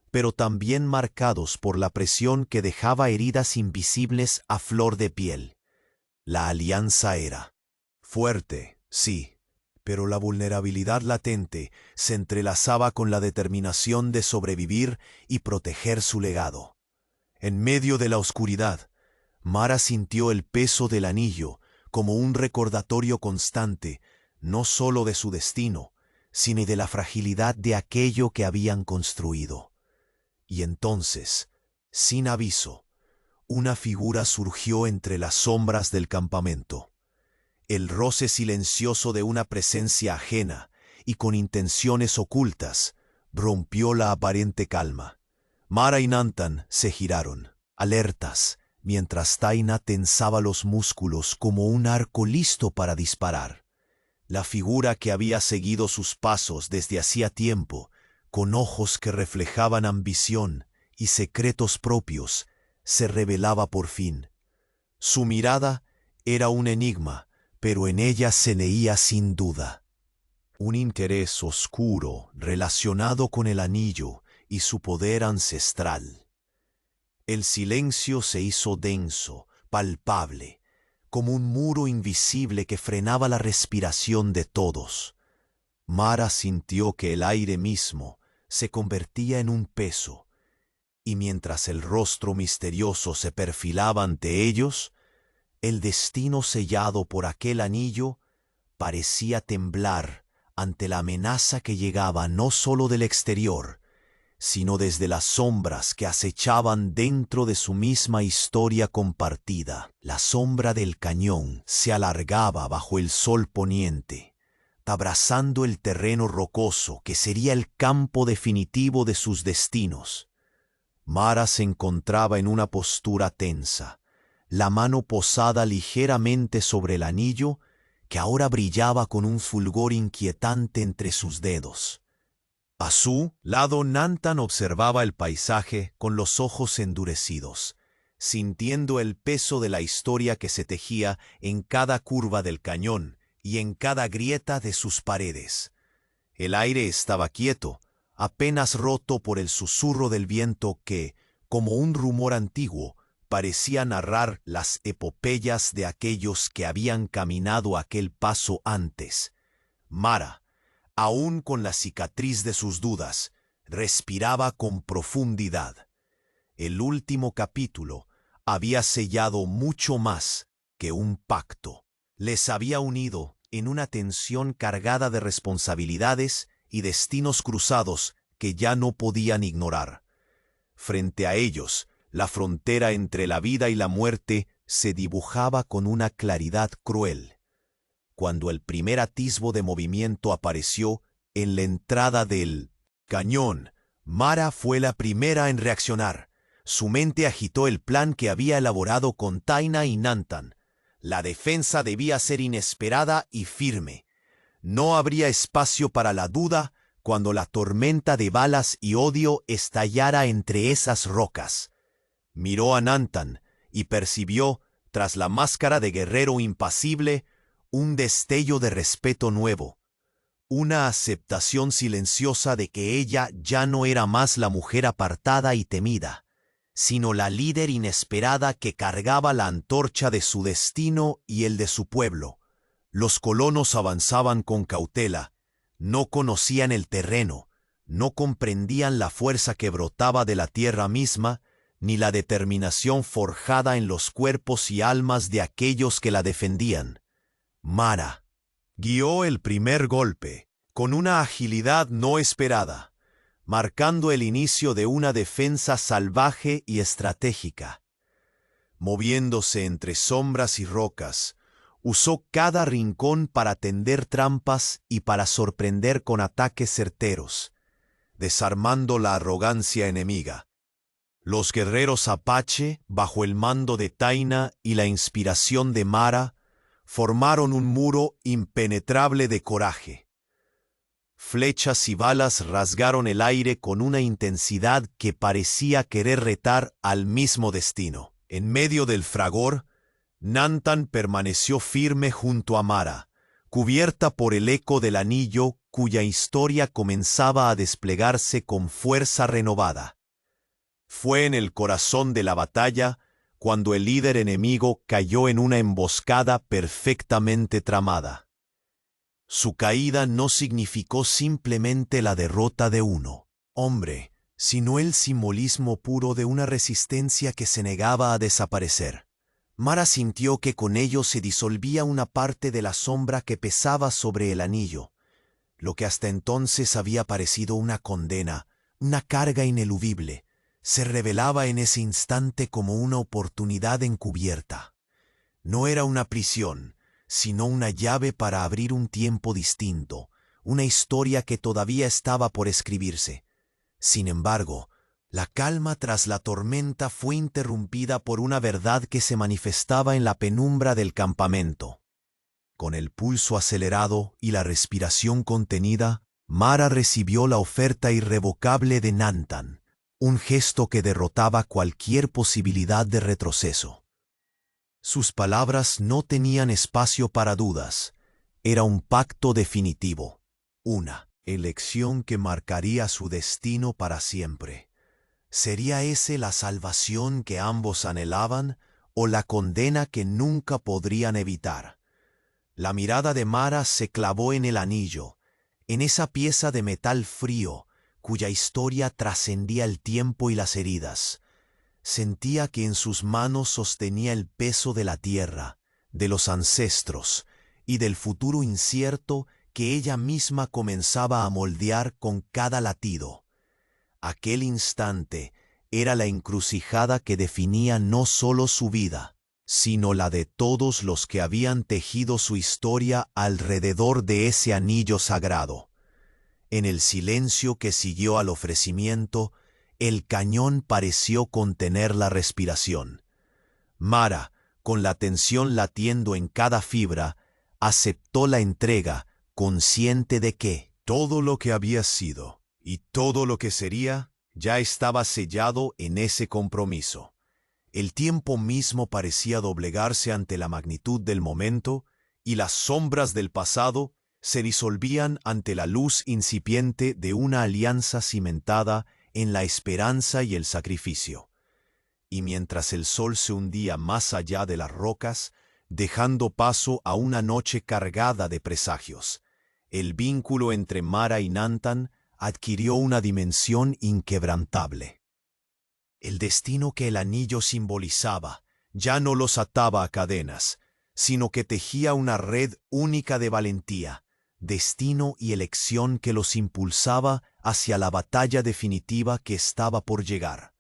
pero también marcados por la presión que dejaba heridas invisibles a flor de piel. La alianza era fuerte, sí, pero la vulnerabilidad latente se entrelazaba con la determinación de sobrevivir y proteger su legado. En medio de la oscuridad, Mara sintió el peso del anillo como un recordatorio constante, no solo de su destino, sino de la fragilidad de aquello que habían construido. Y entonces, sin aviso, una figura surgió entre las sombras del campamento. El roce silencioso de una presencia ajena y con intenciones ocultas rompió la aparente calma. Mara y Nantan se giraron, alertas, mientras Taina tensaba los músculos como un arco listo para disparar. La figura que había seguido sus pasos desde hacía tiempo con ojos que reflejaban ambición y secretos propios, se revelaba por fin. Su mirada era un enigma, pero en ella se leía sin duda un interés oscuro relacionado con el anillo y su poder ancestral. El silencio se hizo denso, palpable, como un muro invisible que frenaba la respiración de todos. Mara sintió que el aire mismo se convertía en un peso, y mientras el rostro misterioso se perfilaba ante ellos, el destino sellado por aquel anillo parecía temblar ante la amenaza que llegaba no sólo del exterior, sino desde las sombras que acechaban dentro de su misma historia compartida. La sombra del cañón se alargaba bajo el sol poniente, abrazando el terreno rocoso que sería el campo definitivo de sus destinos. Mara se encontraba en una postura tensa, la mano posada ligeramente sobre el anillo, que ahora brillaba con un fulgor inquietante entre sus dedos. A su lado, Nantan observaba el paisaje con los ojos endurecidos, sintiendo el peso de la historia que se tejía en cada curva del cañón y en cada grieta de sus paredes. El aire estaba quieto, apenas roto por el susurro del viento que, como un rumor antiguo, parecía narrar las epopeyas de aquellos que habían caminado aquel paso antes. Mara, aún con la cicatriz de sus dudas, respiraba con profundidad. El último capítulo había sellado mucho más que un pacto. Les había unido en una tensión cargada de responsabilidades y destinos cruzados que ya no podían ignorar. Frente a ellos, la frontera entre la vida y la muerte se dibujaba con una claridad cruel. Cuando el primer atisbo de movimiento apareció en la entrada del cañón, Mara fue la primera en reaccionar. Su mente agitó el plan que había elaborado con Taina y Nantan. La defensa debía ser inesperada y firme. No habría espacio para la duda cuando la tormenta de balas y odio estallara entre esas rocas. Miró a Nantan y percibió, tras la máscara de guerrero impasible, un destello de respeto nuevo, una aceptación silenciosa de que ella ya no era más la mujer apartada y temida, sino la líder inesperada que cargaba la antorcha de su destino y el de su pueblo. Los colonos avanzaban con cautela, no conocían el terreno, no comprendían la fuerza que brotaba de la tierra misma, ni la determinación forjada en los cuerpos y almas de aquellos que la defendían. Mara guió el primer golpe, con una agilidad no esperada, marcando el inicio de una defensa salvaje y estratégica. Moviéndose entre sombras y rocas, usó cada rincón para tender trampas y para sorprender con ataques certeros, desarmando la arrogancia enemiga. Los guerreros apache, bajo el mando de Taina y la inspiración de Mara, formaron un muro impenetrable de coraje. Flechas y balas rasgaron el aire con una intensidad que parecía querer retar al mismo destino. En medio del fragor, Nantan permaneció firme junto a Mara, cubierta por el eco del anillo cuya historia comenzaba a desplegarse con fuerza renovada. Fue en el corazón de la batalla cuando el líder enemigo cayó en una emboscada perfectamente tramada. Su caída no significó simplemente la derrota de uno hombre, sino el simbolismo puro de una resistencia que se negaba a desaparecer. Mara sintió que con ello se disolvía una parte de la sombra que pesaba sobre el anillo. Lo que hasta entonces había parecido una condena, una carga ineludible, se revelaba en ese instante como una oportunidad encubierta. No era una prisión, sino una llave para abrir un tiempo distinto, una historia que todavía estaba por escribirse. Sin embargo, la calma tras la tormenta fue interrumpida por una verdad que se manifestaba en la penumbra del campamento. Con el pulso acelerado y la respiración contenida, Mara recibió la oferta irrevocable de Nantan, un gesto que derrotaba cualquier posibilidad de retroceso. Sus palabras no tenían espacio para dudas. Era un pacto definitivo, una elección que marcaría su destino para siempre. ¿Sería ese la salvación que ambos anhelaban o la condena que nunca podrían evitar? La mirada de Mara se clavó en el anillo, en esa pieza de metal frío cuya historia trascendía el tiempo y las heridas. Sentía que en sus manos sostenía el peso de la tierra, de los ancestros y del futuro incierto que ella misma comenzaba a moldear con cada latido. Aquel instante era la encrucijada que definía no solo su vida, sino la de todos los que habían tejido su historia alrededor de ese anillo sagrado. En el silencio que siguió al ofrecimiento, el cañón pareció contener la respiración. Mara, con la tensión latiendo en cada fibra, aceptó la entrega, consciente de que todo lo que había sido y todo lo que sería ya estaba sellado en ese compromiso. El tiempo mismo parecía doblegarse ante la magnitud del momento y las sombras del pasado se disolvían ante la luz incipiente de una alianza cimentada en la esperanza y el sacrificio. Y mientras el sol se hundía más allá de las rocas, dejando paso a una noche cargada de presagios, el vínculo entre Mara y Nantan adquirió una dimensión inquebrantable. El destino que el anillo simbolizaba ya no los ataba a cadenas, sino que tejía una red única de valentía, destino y elección que los impulsaba hacia la batalla definitiva que estaba por llegar.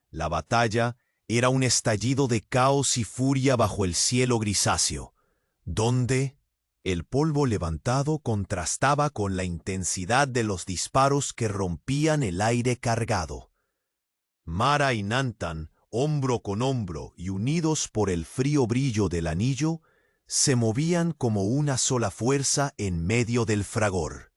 La batalla era un estallido de caos y furia bajo el cielo grisáceo, donde el polvo levantado contrastaba con la intensidad de los disparos que rompían el aire cargado. Mara y Nantan, hombro con hombro y unidos por el frío brillo del anillo, se movían como una sola fuerza en medio del fragor.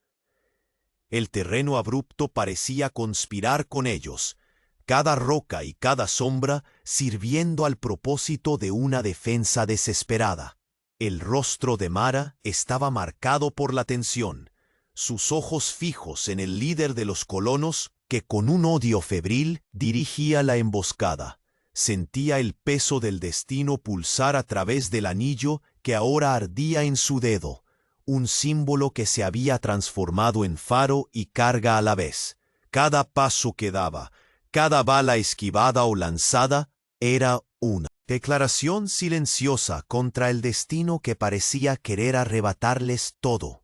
El terreno abrupto parecía conspirar con ellos, cada roca y cada sombra sirviendo al propósito de una defensa desesperada. El rostro de Mara estaba marcado por la tensión, sus ojos fijos en el líder de los colonos que con un odio febril dirigía la emboscada. Sentía el peso del destino pulsar a través del anillo que ahora ardía en su dedo, un símbolo que se había transformado en faro y carga a la vez. Cada paso que daba, cada bala esquivada o lanzada, era una declaración silenciosa contra el destino que parecía querer arrebatarles todo.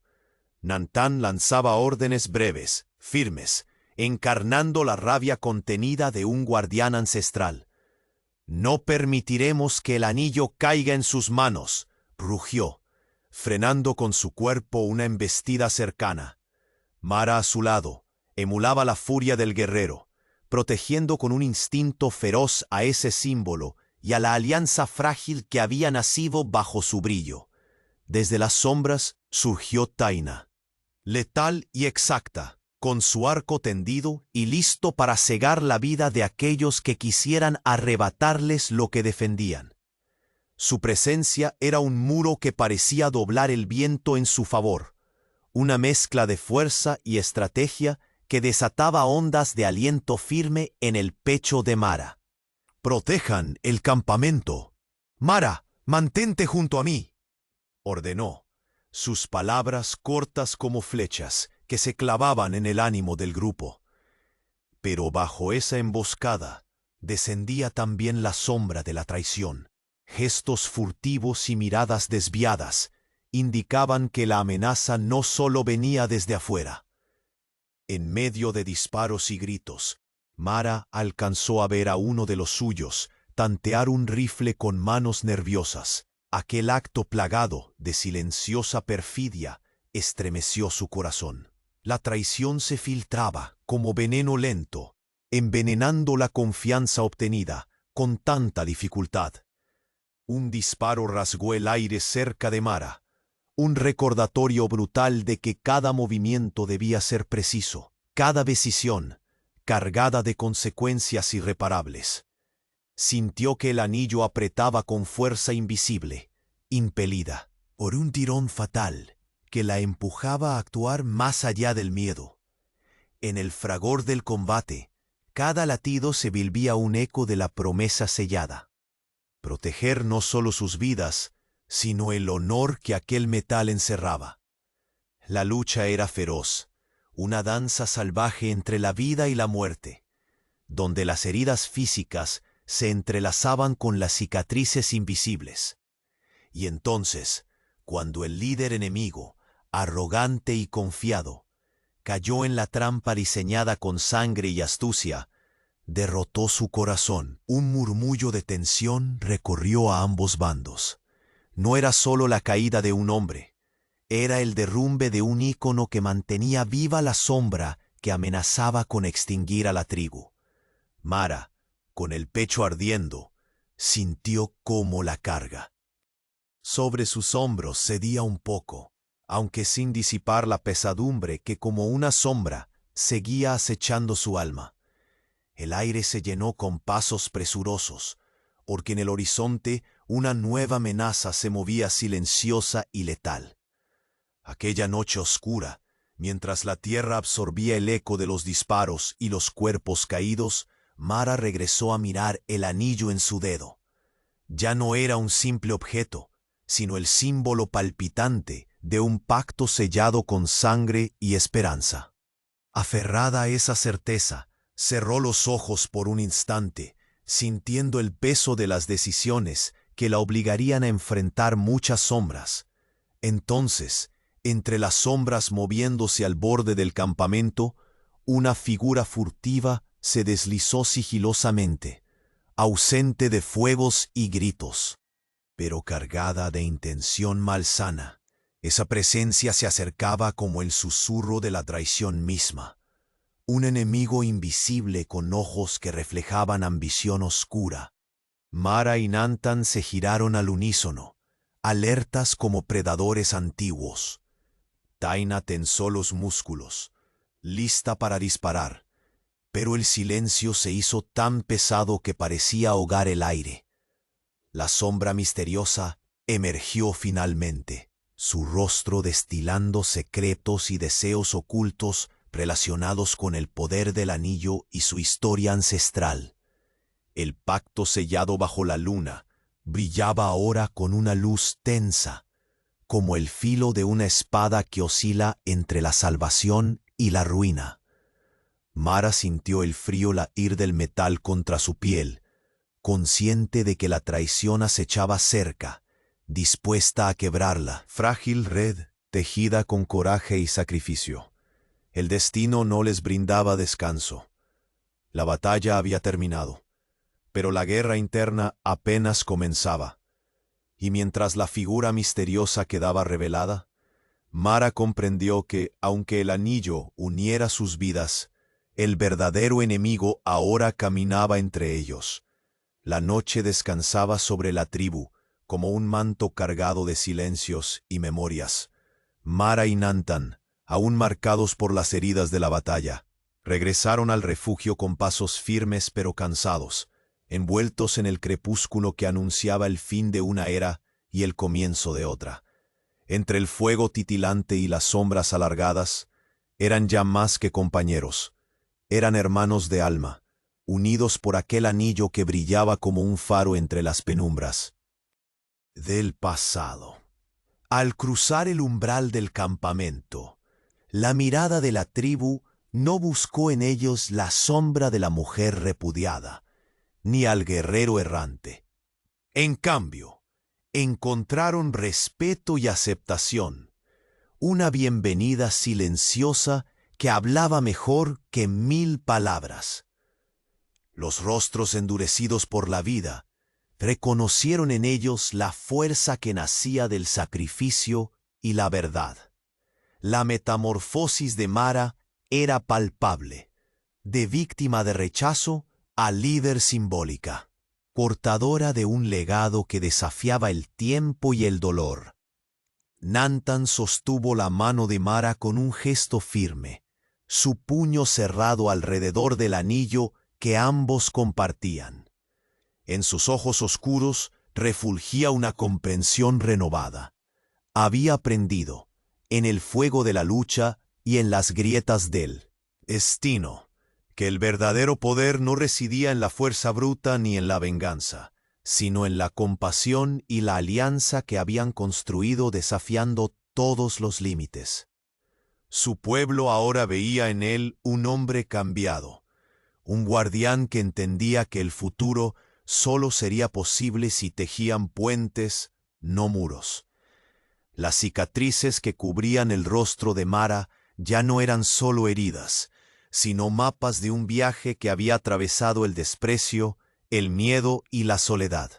Nantan lanzaba órdenes breves, firmes, encarnando la rabia contenida de un guardián ancestral. «No permitiremos que el anillo caiga en sus manos», rugió, frenando con su cuerpo una embestida cercana. Mara a su lado emulaba la furia del guerrero, protegiendo con un instinto feroz a ese símbolo y a la alianza frágil que había nacido bajo su brillo. Desde las sombras surgió Taina, letal y exacta, con su arco tendido y listo para cegar la vida de aquellos que quisieran arrebatarles lo que defendían. Su presencia era un muro que parecía doblar el viento en su favor, una mezcla de fuerza y estrategia que desataba ondas de aliento firme en el pecho de Mara. «Protejan el campamento. Mara, mantente junto a mí», ordenó, sus palabras cortas como flechas que se clavaban en el ánimo del grupo. Pero bajo esa emboscada descendía también la sombra de la traición. Gestos furtivos y miradas desviadas indicaban que la amenaza no solo venía desde afuera. En medio de disparos y gritos, Mara alcanzó a ver a uno de los suyos tantear un rifle con manos nerviosas. Aquel acto plagado de silenciosa perfidia estremeció su corazón. La traición se filtraba como veneno lento, envenenando la confianza obtenida con tanta dificultad. Un disparo rasgó el aire cerca de Mara. un recordatorio brutal de que cada movimiento debía ser preciso, cada decisión cargada de consecuencias irreparables. Sintió que el anillo apretaba con fuerza invisible, impelida por un tirón fatal que la empujaba a actuar más allá del miedo. En el fragor del combate, cada latido se volvía un eco de la promesa sellada. Proteger no solo sus vidas, sino el honor que aquel metal encerraba. La lucha era feroz, una danza salvaje entre la vida y la muerte, donde las heridas físicas se entrelazaban con las cicatrices invisibles. Y entonces, cuando el líder enemigo, arrogante y confiado, cayó en la trampa diseñada con sangre y astucia, derrotó su corazón. Un murmullo de tensión recorrió a ambos bandos. No era solo la caída de un hombre, era el derrumbe de un ícono que mantenía viva la sombra que amenazaba con extinguir a la tribu. Mara, con el pecho ardiendo, sintió cómo la carga sobre sus hombros cedía un poco, aunque sin disipar la pesadumbre que como una sombra seguía acechando su alma. El aire se llenó con pasos presurosos, porque en el horizonte una nueva amenaza se movía silenciosa y letal. Aquella noche oscura, mientras la tierra absorbía el eco de los disparos y los cuerpos caídos, Mara regresó a mirar el anillo en su dedo. Ya no era un simple objeto, sino el símbolo palpitante de un pacto sellado con sangre y esperanza. Aferrada a esa certeza, cerró los ojos por un instante, sintiendo el peso de las decisiones que la obligarían a enfrentar muchas sombras. Entonces, entre las sombras moviéndose al borde del campamento, una figura furtiva se deslizó sigilosamente, ausente de fuegos y gritos, pero cargada de intención malsana. Esa presencia se acercaba como el susurro de la traición misma. Un enemigo invisible con ojos que reflejaban ambición oscura. Mara y Nantan se giraron al unísono, alertas como predadores antiguos. Taina tensó los músculos, lista para disparar, pero el silencio se hizo tan pesado que parecía ahogar el aire. La sombra misteriosa emergió finalmente, su rostro destilando secretos y deseos ocultos relacionados con el poder del anillo y su historia ancestral. El pacto sellado bajo la luna brillaba ahora con una luz tensa, como el filo de una espada que oscila entre la salvación y la ruina. Mara sintió el frío latir del metal contra su piel, consciente de que la traición acechaba cerca, dispuesta a quebrarla. Frágil red, tejida con coraje y sacrificio. El destino no les brindaba descanso. La batalla había terminado, pero la guerra interna apenas comenzaba. Y mientras la figura misteriosa quedaba revelada, Mara comprendió que, aunque el anillo uniera sus vidas, el verdadero enemigo ahora caminaba entre ellos. La noche descansaba sobre la tribu, como un manto cargado de silencios y memorias. Mara y Nantan, aún marcados por las heridas de la batalla, regresaron al refugio con pasos firmes pero cansados, envueltos en el crepúsculo que anunciaba el fin de una era y el comienzo de otra. Entre el fuego titilante y las sombras alargadas, eran ya más que compañeros. Eran hermanos de alma, unidos por aquel anillo que brillaba como un faro entre las penumbras del pasado. Al cruzar el umbral del campamento, la mirada de la tribu no buscó en ellos la sombra de la mujer repudiada, ni al guerrero errante. En cambio, encontraron respeto y aceptación, una bienvenida silenciosa que hablaba mejor que 1000 palabras. Los rostros endurecidos por la vida reconocieron en ellos la fuerza que nacía del sacrificio y la verdad. La metamorfosis de Mara era palpable, de víctima de rechazo a líder simbólica, portadora de un legado que desafiaba el tiempo y el dolor. Nantan sostuvo la mano de Mara con un gesto firme, su puño cerrado alrededor del anillo que ambos compartían. En sus ojos oscuros refulgía una comprensión renovada. Había aprendido, en el fuego de la lucha y en las grietas del destino, que el verdadero poder no residía en la fuerza bruta ni en la venganza, sino en la compasión y la alianza que habían construido desafiando todos los límites. Su pueblo ahora veía en él un hombre cambiado, un guardián que entendía que el futuro solo sería posible si tejían puentes, no muros. Las cicatrices que cubrían el rostro de Mara ya no eran solo heridas, sino mapas de un viaje que había atravesado el desprecio, el miedo y la soledad,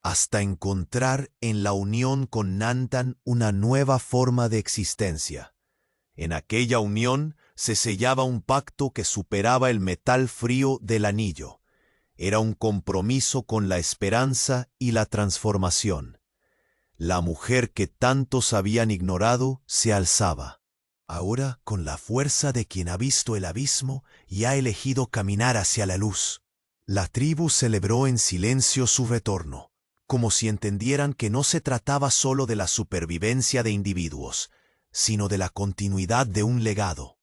hasta encontrar en la unión con Nantan una nueva forma de existencia. En aquella unión se sellaba un pacto que superaba el metal frío del anillo. Era un compromiso con la esperanza y la transformación. La mujer que tantos habían ignorado se alzaba, ahora con la fuerza de quien ha visto el abismo y ha elegido caminar hacia la luz. La tribu celebró en silencio su retorno, como si entendieran que no se trataba solo de la supervivencia de individuos, sino de la continuidad de un legado.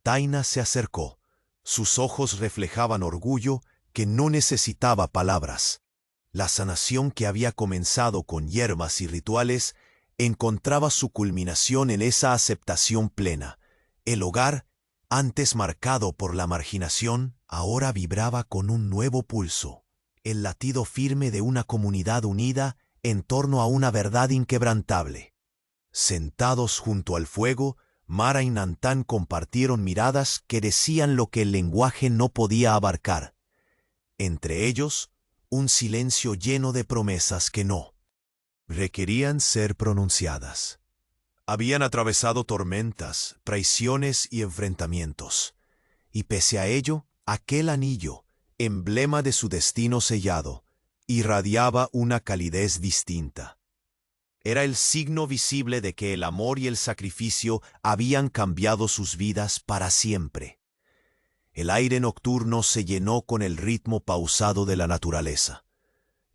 Taina se acercó. Sus ojos reflejaban orgullo que no necesitaba palabras. La sanación que había comenzado con hierbas y rituales encontraba su culminación en esa aceptación plena. El hogar, antes marcado por la marginación, ahora vibraba con un nuevo pulso, el latido firme de una comunidad unida en torno a una verdad inquebrantable. Sentados junto al fuego, Mara y Nantan compartieron miradas que decían lo que el lenguaje no podía abarcar. Entre ellos, un silencio lleno de promesas que no requerían ser pronunciadas. Habían atravesado tormentas, traiciones y enfrentamientos, y pese a ello, aquel anillo, emblema de su destino sellado, irradiaba una calidez distinta. Era el signo visible de que el amor y el sacrificio habían cambiado sus vidas para siempre. El aire nocturno se llenó con el ritmo pausado de la naturaleza,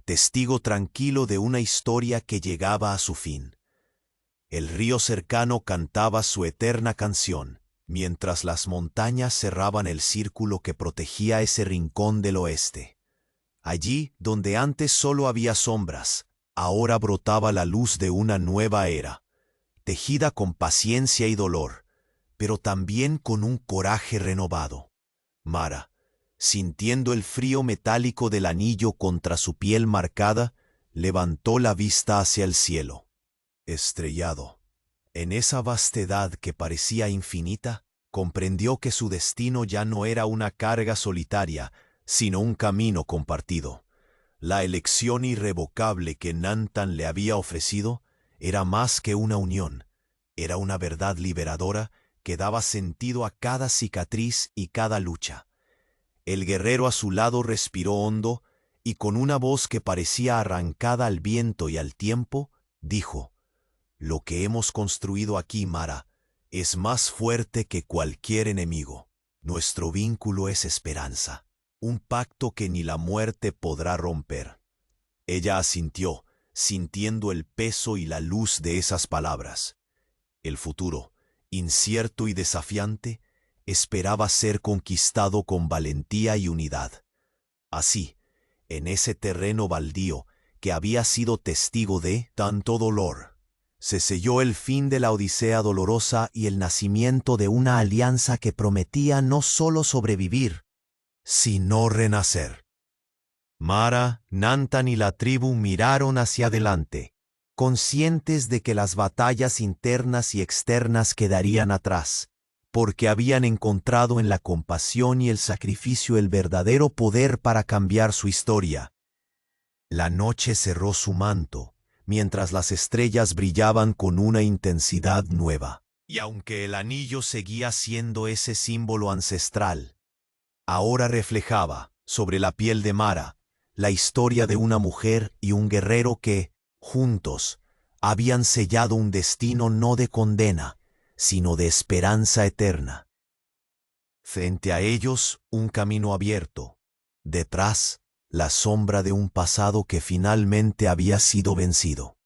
testigo tranquilo de una historia que llegaba a su fin. El río cercano cantaba su eterna canción, mientras las montañas cerraban el círculo que protegía ese rincón del oeste. Allí, donde antes solo había sombras, ahora brotaba la luz de una nueva era, tejida con paciencia y dolor, pero también con un coraje renovado. Mara, sintiendo el frío metálico del anillo contra su piel marcada, levantó la vista hacia el cielo. Estrellado, en esa vastedad que parecía infinita, comprendió que su destino ya no era una carga solitaria, sino un camino compartido. La elección irrevocable que Nantan le había ofrecido era más que una unión, era una verdad liberadora que daba sentido a cada cicatriz y cada lucha. El guerrero a su lado respiró hondo y con una voz que parecía arrancada al viento y al tiempo, dijo: «Lo que hemos construido aquí, Mara, es más fuerte que cualquier enemigo. Nuestro vínculo es esperanza, un pacto que ni la muerte podrá romper». Ella asintió, sintiendo el peso y la luz de esas palabras. El futuro, incierto y desafiante, esperaba ser conquistado con valentía y unidad. Así, en ese terreno baldío que había sido testigo de tanto dolor, se selló el fin de la odisea dolorosa y el nacimiento de una alianza que prometía no solo sobrevivir, sino renacer. Mara, Nantan y la tribu miraron hacia adelante, conscientes de que las batallas internas y externas quedarían atrás, porque habían encontrado en la compasión y el sacrificio el verdadero poder para cambiar su historia. La noche cerró su manto, mientras las estrellas brillaban con una intensidad nueva. Y aunque el anillo seguía siendo ese símbolo ancestral, ahora reflejaba, sobre la piel de Mara, la historia de una mujer y un guerrero que, juntos, habían sellado un destino no de condena, sino de esperanza eterna. Frente a ellos, un camino abierto. Detrás, la sombra de un pasado que finalmente había sido vencido.